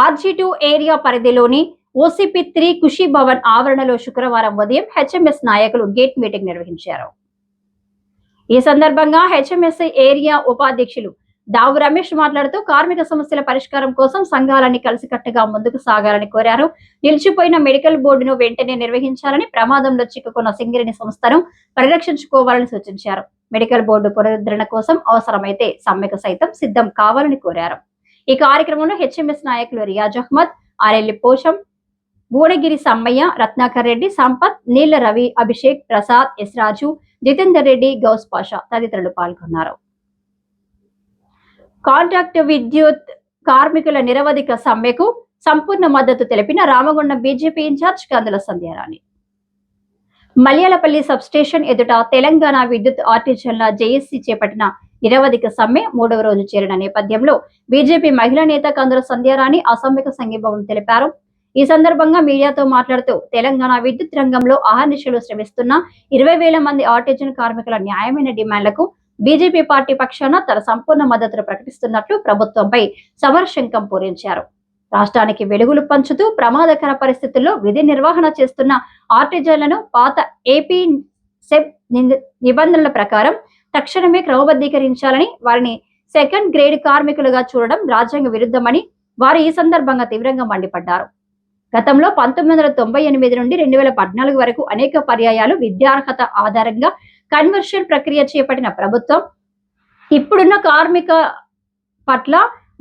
RG2 area పరిధిలోని OCP3 ఖుషీ భవన్ ఆవరణలో శుక్రవారం ఉదయం HMS నాయకులు గేట్ మీటింగ్ నిర్వహించారు. ఈ సందర్భంగా HMS ఏరియా ఉపాధ్యక్షులు దావు రమేష్ మాట్లాడుతూ కార్మిక సమస్యల పరిష్కారం కోసం సంఘాలన్నీ కలిసికట్టుగా ముందుకు సాగాలని కోరారు. నిలిచిపోయిన మెడికల్ బోర్డును వెంటనే నిర్వహించాలని, ప్రమాదంలో చిక్కుకున్న సింగరేణి సంస్థను పరిరక్షించుకోవాలని సూచించారు. మెడికల్ బోర్డు పునరుద్ధరణ కోసం అవసరమైతే సమ్మెకు సైతం సిద్ధం కావాలని కోరారు. ఈ కార్యక్రమంలో HMS నాయకులు రియాజ్ అహ్మద్, ఆర్ఎల్లి పోషం, భువనగిరి సమ్మయ్య, రత్నాకర్ రెడ్డి, సంపత్, నీళ్ల రవి, అభిషేక్, ప్రసాద్, ఎస్ రాజు, జితేందర్ రెడ్డి, గౌస్ పాషా తదితరులు పాల్గొన్నారు. కాంట్రాక్ట్ విద్యుత్ కార్మికుల నిరవధిక సమ్మెకు సంపూర్ణ మద్దతు తెలిపిన రామగుండం బీజేపీ ఇన్ఛార్జ్ కందుల సంధ్యారాణి. మల్యాలపల్లి సబ్స్టేషన్ ఎదుట తెలంగాణ విద్యుత్ ఆర్టిజన్ల జేఏసీ చేపట్టిన నిరవధిక సమ్మె 3వ రోజు చేరిన నేపథ్యంలో బీజేపీ మహిళా నేత కందుల సంధ్యారాణి ఆ సమ్మెకు సంఘీభావం తెలిపారు. ఈ సందర్భంగా మీడియాతో మాట్లాడుతూ తెలంగాణ విద్యుత్ రంగంలో అహర్నిశలు శ్రమిస్తున్న 20,000 మంది ఆర్టిజన్ కార్మికుల న్యాయమైన డిమాండ్లకు బీజేపీ పార్టీ పక్షాన తన సంపూర్ణ మద్దతును ప్రకటిస్తున్నట్లు ప్రభుత్వంపై సమరశంఖం పూరించారు. రాష్ట్రానికి వెలుగులు పంచుతూ ప్రమాదకర పరిస్థితుల్లో విధి నిర్వహణ చేస్తున్న ఆర్టిజన్లను పాత ఏపీ సెబ్ నిబంధనల ప్రకారం తక్షణమే క్రమబద్ధీకరించాలని, వారిని సెకండ్ గ్రేడ్ కార్మికులుగా చూడడం రాజ్యాంగ విరుద్ధమని వారు ఈ సందర్భంగా తీవ్రంగా మండిపడ్డారు. గతంలో 1998 నుండి 2014 వరకు అనేక పర్యాయాలు విద్యార్హత ఆధారంగా కన్వర్షన్ ప్రక్రియ చేపట్టిన ప్రభుత్వం ఇప్పుడున్న కార్మిక పట్ల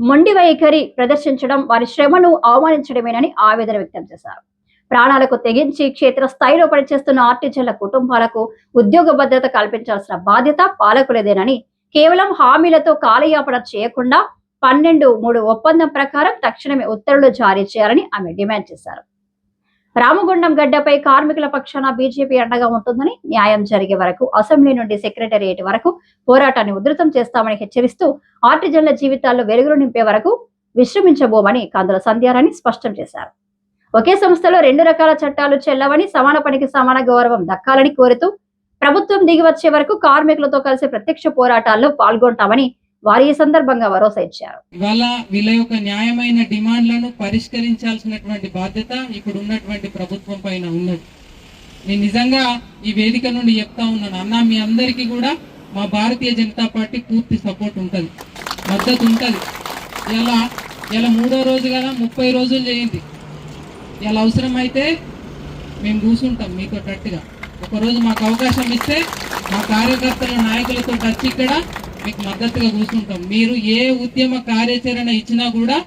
మొండి వైఖరి ప్రదర్శించడం, వారి శ్రమను అవమానించడమేనని ఆవేదన వ్యక్తం చేశారు. ప్రాణాలకు తెగించి క్షేత్రస్థాయిలో పనిచేస్తున్న ఆర్టిజన్ల కుటుంబాలకు ఉద్యోగ భద్రత కల్పించాల్సిన బాధ్యత పాలకులదేనని, కేవలం హామీలతో కాలయాపన చేయకుండా 12(3) ఒప్పందం ప్రకారం తక్షణమే ఉత్తర్వులు జారీ చేయాలని ఆమె డిమాండ్ చేశారు. రామగుండం గడ్డపై కార్మికుల పక్షాన బీజేపీ అండగా ఉంటుందని, న్యాయం జరిగే వరకు అసెంబ్లీ నుండి సెక్రటేరియట్ వరకు పోరాటాన్ని ఉధృతం చేస్తామని హెచ్చరిస్తూ ఆర్టిజన్ల జీవితాల్లో వెలుగులు నింపే వరకు విశ్రమించబోమని కందుల సంధ్యారాణి స్పష్టం చేశారు. ఒకే సంస్థలో 2 రకాల చట్టాలు చెల్లవని, సమాన పనికి సమాన గౌరవం దక్కాలని కోరుతూ ప్రభుత్వం దిగివచ్చే వరకు కార్మికులతో కలిసి ప్రత్యక్ష పోరాటాల్లో పాల్గొంటామని వారు ఈ సందర్భంగా భరోసా ఇచ్చారు. ఇవాళ వీళ్ళ యొక్క న్యాయమైన డిమాండ్లను పరిష్కరించాల్సినటువంటి బాధ్యత ఇప్పుడు ఉన్నటువంటి ప్రభుత్వం పైన ఉన్నది. నేను నిజంగా ఈ వేదిక నుండి చెప్తా ఉన్నాను, అన్న మీ అందరికీ కూడా మా భారతీయ జనతా పార్టీ పూర్తి సపోర్ట్ ఉంటుంది, మద్దతు ఉంటుంది. ఇలా 3వ రోజు కదా, 30 రోజులు చేయండి. ఇలా అవసరమైతే మేము కూర్చుంటాం మీతో గట్టిగా. ఒకరోజు మాకు అవకాశం ఇస్తే మా కార్యకర్తల నాయకులతో వచ్చి ఇక్కడ మీకు మద్దతుగా కూర్చుంటాం. మీరు ఏ ఉద్యమ కార్యాచరణ ఇచ్చినా కూడా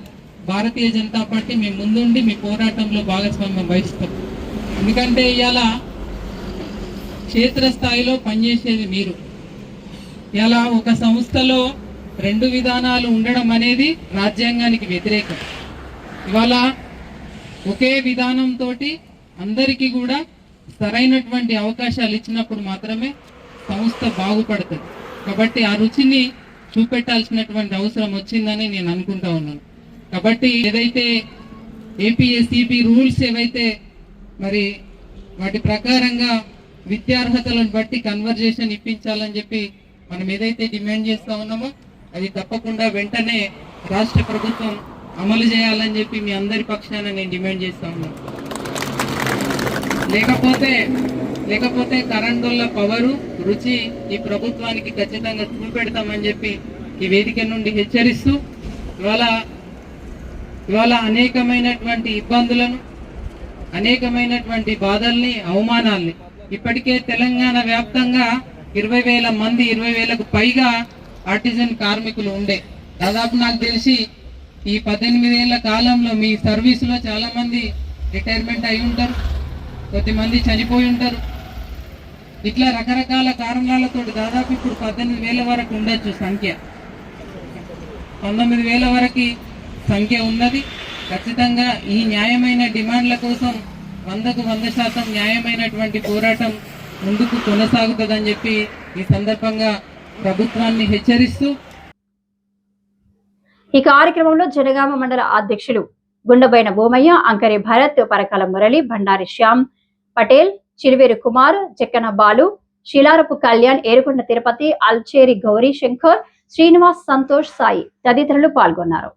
భారతీయ జనతా పార్టీ మేము ముందుండి మీ పోరాటంలో భాగస్వామ్యం వహిస్తాం. ఎందుకంటే ఇవాళ క్షేత్రస్థాయిలో పనిచేసేది మీరు. ఇలా ఒక సంస్థలో 2 విధానాలు ఉండడం అనేది రాజ్యాంగానికి వ్యతిరేకం. ఇవాళ ఒకే విధానంతో అందరికీ కూడా సరైనటువంటి అవకాశాలు ఇచ్చినప్పుడు మాత్రమే సంస్థ బాగుపడుతుంది. కాబట్టి ఆ రుచిని చూపెట్టాల్సినటువంటి అవసరం వచ్చిందని నేను అనుకుంటా ఉన్నాను. కాబట్టి ఏదైతే APSCP రూల్స్ ఏవైతే మరి వాటి ప్రకారంగా విద్యార్హతలను బట్టి కన్వర్జేషన్ ఇప్పించాలని చెప్పి మనం ఏదైతే డిమాండ్ చేస్తా ఉన్నామో అది తప్పకుండా వెంటనే రాష్ట్ర ప్రభుత్వం అమలు చేయాలని చెప్పి మీ అందరి పక్షాన నేను డిమాండ్ చేస్తా ఉన్నాను. లేకపోతే కరెంటుల పవరు రుచి ఈ ప్రభుత్వానికి ఖచ్చితంగా చూపెడతామని చెప్పి ఈ వేదిక నుండి హెచ్చరిస్తూ ఇవాళ అనేకమైనటువంటి ఇబ్బందులను, అనేకమైనటువంటి బాధల్ని, అవమానాల్ని ఇప్పటికే తెలంగాణ వ్యాప్తంగా 20,000 మంది, 20,000కు పైగా ఆర్టిజన్ కార్మికులు ఉండే. దాదాపు నాకు తెలిసి ఈ 18 ఏళ్ల కాలంలో మీ సర్వీసులో చాలా మంది రిటైర్మెంట్ అయి ఉంటారు, కొద్దిమంది చనిపోయి ఉంటారు. ఇట్లా రకరకాల కారణాలతో దాదాపు ఇప్పుడు 18,000 వరకు ఉండొచ్చు సంఖ్య, 19,000 వరకు సంఖ్య ఉన్నది. ఖచ్చితంగా ఈ న్యాయమైన డిమాండ్ల కోసం 100కు 100% న్యాయమైనటువంటి పోరాటం ముందుకు కొనసాగుతుందని చెప్పి ఈ సందర్భంగా ప్రభుత్వాన్ని హెచ్చరిస్తూ ఈ కార్యక్రమంలో జనగామ మండల అధ్యక్షులు గుండబైన భూమయ్య, అంకరి భరత్, పరకాల మురళి, భండారి శ్యామ్ పటేల్, చిరువేరు కుమార్, చెక్కన బాలు, శిలారపు కళ్యాణ్, ఏరుకొండ తిరుపతి, అల్చేరి గౌరీ శంకర్, శ్రీనివాస్, సంతోష్, సాయి తదితరులు పాల్గొన్నారు.